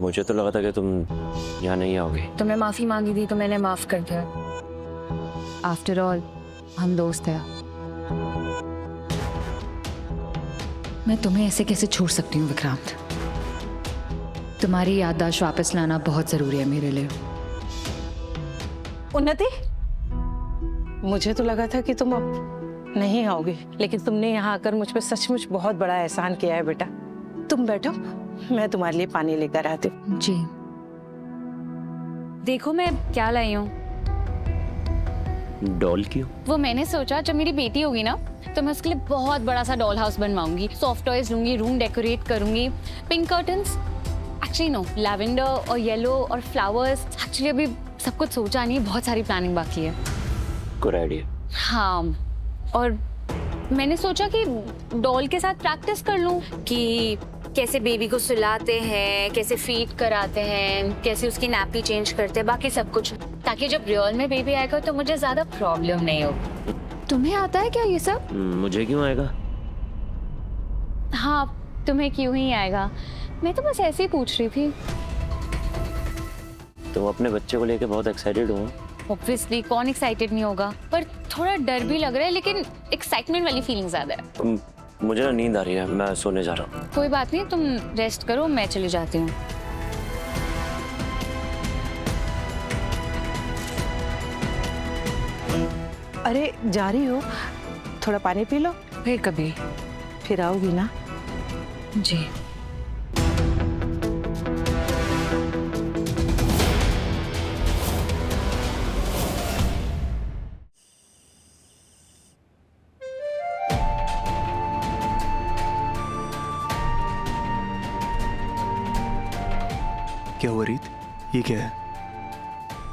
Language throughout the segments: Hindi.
मुझे तो लगा था कि तुम यहाँ नहीं आओगे। तुमने माफी मांगी थी तो मैंने माफ कर दिया। आफ्टर ऑल हम दोस्त हैं। मैं तुम्हें ऐसे कैसे छोड़ सकती हूँ विक्रांत? तुम्हारी याददाश्त वापस लाना बहुत जरूरी है मेरे लिए। उन्नति, मुझे तो लगा था कि तुम अब नहीं आओगे, लेकिन तुमने यहाँ आकर मुझ पर सचमुच बहुत बड़ा एहसान किया है बेटा। तुम बैठो, मैं तुम्हारे लिए पानी लेकर आती हूँ। जी। देखो मैं क्या लाई हूँ। डॉल क्यों? वो मैंने सोचा जब मेरी बेटी होगी ना तो मैं उसके लिए बहुत बड़ा सा डॉल हाउस बनवाऊंगी, सॉफ्ट टॉयज लूंगी, रूम डेकोरेट करूंगी, pink curtains, actually no, lavender और येलो और फ्लावर्स। एक्चुअली अभी सब कुछ सोचा नहीं, बहुत सारी प्लानिंग बाकी है। Good idea. हाँ, और मैंने सोचा कि डॉल के साथ प्रैक्टिस कर लूं कि कैसे बेबी को सुलाते हैं, कैसे फीड कराते हैं, कैसे उसकी नैपी चेंज करते हैं, बाकी सब कुछ, ताकि जब रियल में बेबी आएगा तो मुझे ज्यादा प्रॉब्लम नहीं हो। तुम्हें आता है क्या ये सब? मुझे क्यों आएगा? हाँ, तुम्हें क्यों ही आएगा, मैं तो बस ऐसे ही पूछ रही थी। तुम अपने बच्चे को लेके बहुत एक्साइटेड हो। ऑब्वियसली, कौन एक्साइटेड नहीं होगा, पर थोड़ा डर भी लग रहा है, लेकिन एक्साइटमेंट वाली फीलिंग ज्यादा है। मुझे ना नींद आ रही है, मैं सोने जा रहा हूँ। कोई बात नहीं, तुम रेस्ट करो, मैं चली जाती हूँ। अरे जा रही हो, थोड़ा पानी पी लो, फिर कभी। फिर आओगी ना? जी। क्या हुआ रीत? ये क्या है?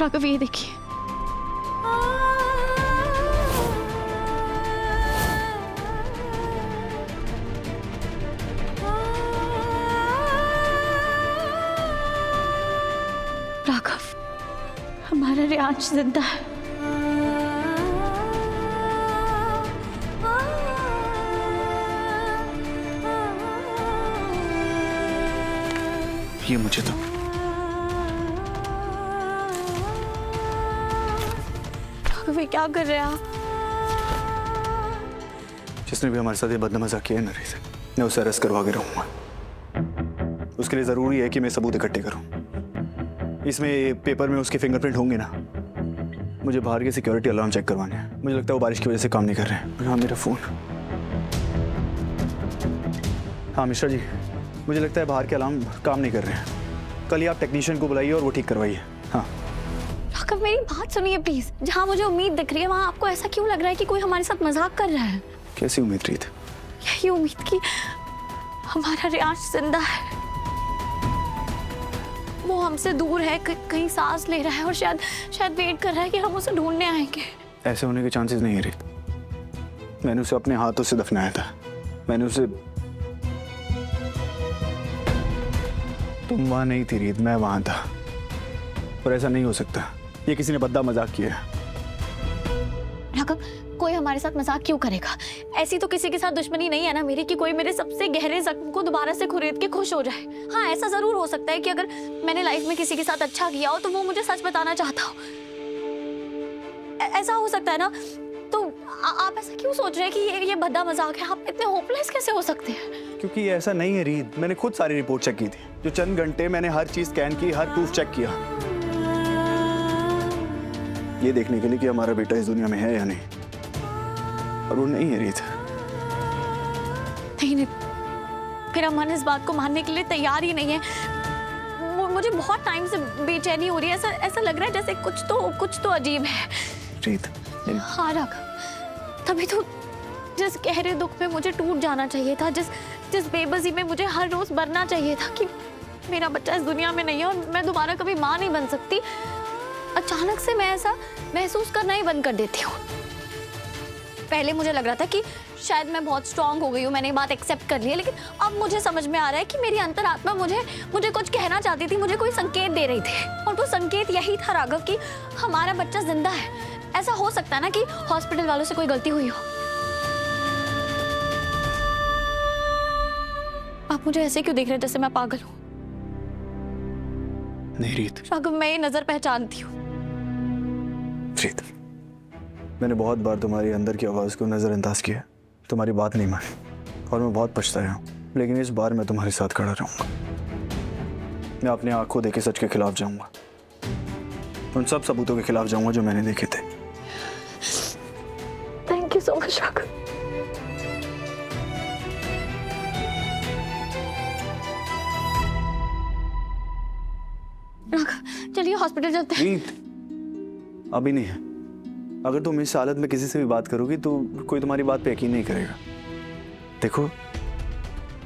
राघव, ये देखिए। राघव, हमारा रियांश जिंदा है। ये मुझे तो वे क्या कर रहे हैं आप? जिसने भी हमारे साथ ये बदमजाक किया है ना रीत, मैं उसे अरेस्ट करवा के रहूंगा। उसके लिए जरूरी है कि मैं सबूत इकट्ठे करूं। इसमें पेपर में उसके फिंगरप्रिंट होंगे ना। मुझे बाहर के सिक्योरिटी अलार्म चेक करवाने हैं। मुझे लगता है वो बारिश की वजह से काम नहीं कर रहे हैं। हाँ, मेरा फोन। हाँ मिश्रा जी, मुझे लगता है बाहर के अलार्म काम नहीं कर रहे हैं। कल ही आप टेक्नीशियन को बुलाइए और वो ठीक करवाइए। हाँ राघव, मेरी बात सुनिए प्लीज। जहाँ मुझे उम्मीद दिख रही है वहाँ आपको ऐसा क्यों लग रहा है कि कोई हमारे साथ मजाक कर रहा है? कैसी उम्मीद रीत? यही उम्मीद कि हमारा रियांश जिंदा है। वो हमसे दूर है, कहीं सांस ले रहा है और शायद वेट कर रहा है कि हम उसे ढूंढने आएंगे। ऐसे होने के चांसेस नहीं है रीत। मैंने उसे अपने हाथों से दफनाया था। मैंने उसे तुम वहां नहीं थी रीत, मैं वहां था। पर ऐसा नहीं हो सकता। ये किसी ने बद्दा मजाक किया है। राघव, कोई हमारे साथ मजाक क्यों करेगा? ऐसी तो किसी के साथ दुश्मनी नहीं है ना मेरी कि कोई मेरे सबसे गहरे जख्म को दोबारा से खुरेद के खुश हो जाए। हाँ, ऐसा जरूर हो सकता है कि अगर मैंने लाइफ में किसी के साथ अच्छा किया हो तो वो मुझे सच बताना चाहता हो। ऐसा हो सकता है ना। तो आप ऐसा क्यों सोच रहे हैं कि ये भद्दा मजाक है? आप इतने होपलेस कैसे हो सकते हैं? क्योंकि ये ऐसा नहीं है रीत। मैंने खुद सारी रिपोर्ट चेक की थी। जो चंद घंटे मैंने हर चीज स्कैन की, हर प्रूफ चेक किया, ये देखने के लिए कि हमारा बेटा इस दुनिया में है या नहीं। और वो नहीं है रीत। नहीं, फिर अमन इस बात को मानने के लिए तैयार ही नहीं है। मुझे बहुत टाइम से बेचैनी हो रही है। ऐसा लग रहा है जैसे कुछ तो अजीब है। रीत, हाँ राघव, तभी तो जिस गहरे दुख में मुझे टूट जाना चाहिए था, जिस बेबसी में मुझे हर रोज मरना चाहिए था कि मेरा बच्चा इस दुनिया में नहीं है और मैं दोबारा कभी माँ नहीं बन सकती, अचानक से मैं ऐसा महसूस करना ही बंद कर देती हूँ। पहले मुझे लग रहा था कि शायद मैं बहुत स्ट्रांग हो गई हूँ, मैंने ये बात एक्सेप्ट कर ली है, लेकिन अब मुझे समझ में आ रहा है कि मेरी अंतरात्मा मुझे कुछ कहना चाहती थी, मुझे कोई संकेत दे रही थी। और वो संकेत यही था राघव कि हमारा बच्चा जिंदा है। ऐसा हो सकता है ना कि हॉस्पिटल वालों से कोई गलती हुई हो। आप मुझे ऐसे क्यों देख रहे हैं जैसे मैं पागल हूँ? नहीं रीत, राघव, मैं ये नजर पहचानती हूँ। रीत, मैंने बहुत बार तुम्हारी अंदर की आवाज़ को नज़रअंदाज किया, तुम्हारी बात नहीं मानी और मैं बहुत पछताया हूँ, लेकिन इस बार मैं तुम्हारे साथ खड़ा रहूँगा। मैं अपने आंखों देखे सच के खिलाफ जाऊँगा, उन सब सबूतों के खिलाफ जाऊँगा जो मैंने देखे थे। Thank you so much Raghav. Raghav, चलिए हॉस्पिटल चलते हैं। रीत, अभी नहीं है। अगर तुम इस हालत में किसी से भी बात करोगी तो कोई तुम्हारी बात पे यकीन नहीं करेगा। देखो,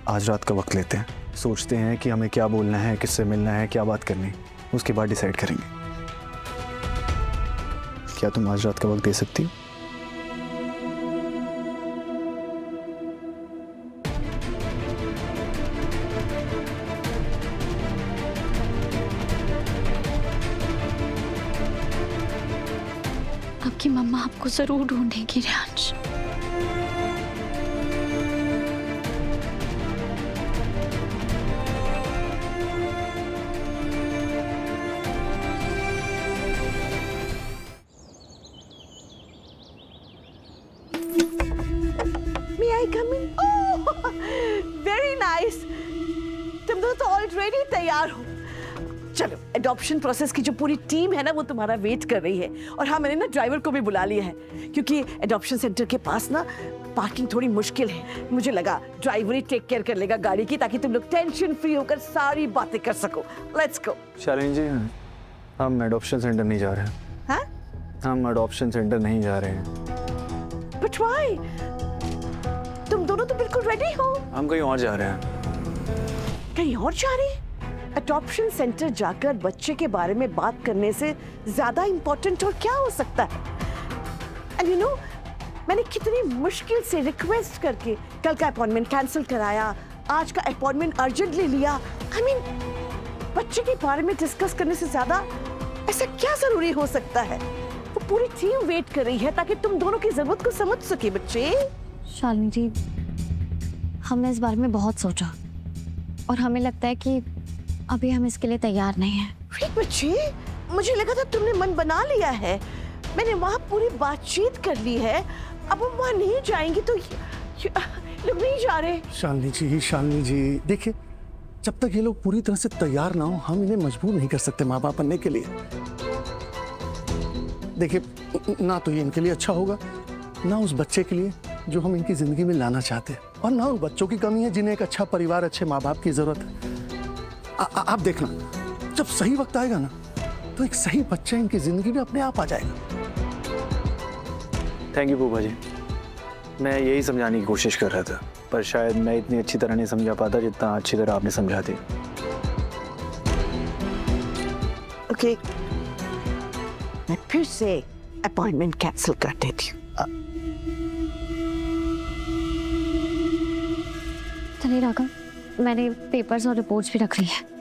आज रात का वक्त लेते हैं, सोचते हैं कि हमें क्या बोलना है, किससे मिलना है, क्या बात करनी, उसके बाद डिसाइड करेंगे। क्या तुम आज रात का वक्त दे सकती हो? आपकी मम्मा आपको जरूर ढूंढेगी Riyansh. May I come in? Oh, very nice. तुम दोनों तो ऑलरेडी तैयार हो। चलो, एडॉप्शन प्रोसेस की जो पूरी टीम है ना, वो तुम्हारा वेट कर रही है। और हाँ, मैंने ना ड्राइवर को भी बुला लिया है, क्योंकि एडॉप्शन सेंटर के पास ना पार्किंग थोड़ी मुश्किल है। मुझे लगा ड्राइवर ही टेक केयर कर लेगा गाड़ी की, ताकि तुम लोग टेंशन फ्री होकर सारी बातें कर सको। Let's go. शालिनी जी, हम एडॉप्शन सेंटर नहीं जा रहे हैं। हाँ? हम एडॉप्शन सेंटर नहीं जा रहे हैं। But why? तुम दोनों तो बिल्कुल रेडी हो। हम कहीं और जा रहे हैं। कहीं और जा रही? एडॉप्शन सेंटर जाकर बच्चे के बारे में बात करने से ज्यादा इंपॉर्टेंट और क्या हो सकता है? एंड यू नो, मैंने कितनी मुश्किल से रिक्वेस्ट करके कल का अपॉइंटमेंट कैंसिल कराया, आज का अपॉइंटमेंट अर्जेंट ले लिया। आई मीन, बच्चे के बारे में डिस्कस करने से ज्यादा ऐसा क्या जरूरी हो सकता है? वो पूरी टीम वेट कर रही है ताकि तुम दोनों की जरूरत को समझ सके। बच्चे, शालिनी जी, हमने इस बारे में बहुत सोचा और हमें लगता है कि अभी हम इसके लिए तैयार नहीं हैं। बच्चे, मुझे लगा था तुमने मन बना लिया है। मैंने वहाँ पूरी बातचीत कर ली है। अब हम वहाँ नहीं जाएंगे तो लोग नहीं जा रहे। शालिनी जी, देखिए, जब तक ये लोग पूरी तरह से तैयार ना हो, हम इन्हें मजबूर नहीं कर सकते माँ बाप बनने के लिए। देखिए, ना तो ये इनके लिए अच्छा होगा, ना उस बच्चे के लिए जो हम इनकी जिंदगी में लाना चाहते हैं, और ना उन बच्चों की कमी है जिन्हें एक अच्छा परिवार, अच्छे माँ बाप की जरूरत है। आप देखना, जब सही वक्त आएगा ना, तो एक सही बच्चा इनकी जिंदगी में अपने आप आ जाएगा। थैंक यू फूफा जी। मैं यही समझाने की कोशिश कर रहा था, पर शायद मैं इतनी अच्छी तरह नहीं समझा पाता जितना अच्छी तरह आपने समझा दी। ओके, मैं फिर से अपॉइंटमेंट कैंसिल कर देती हूँ। चलिए राघव, मैंने पेपर्स और रिपोर्ट्स भी रख ली है।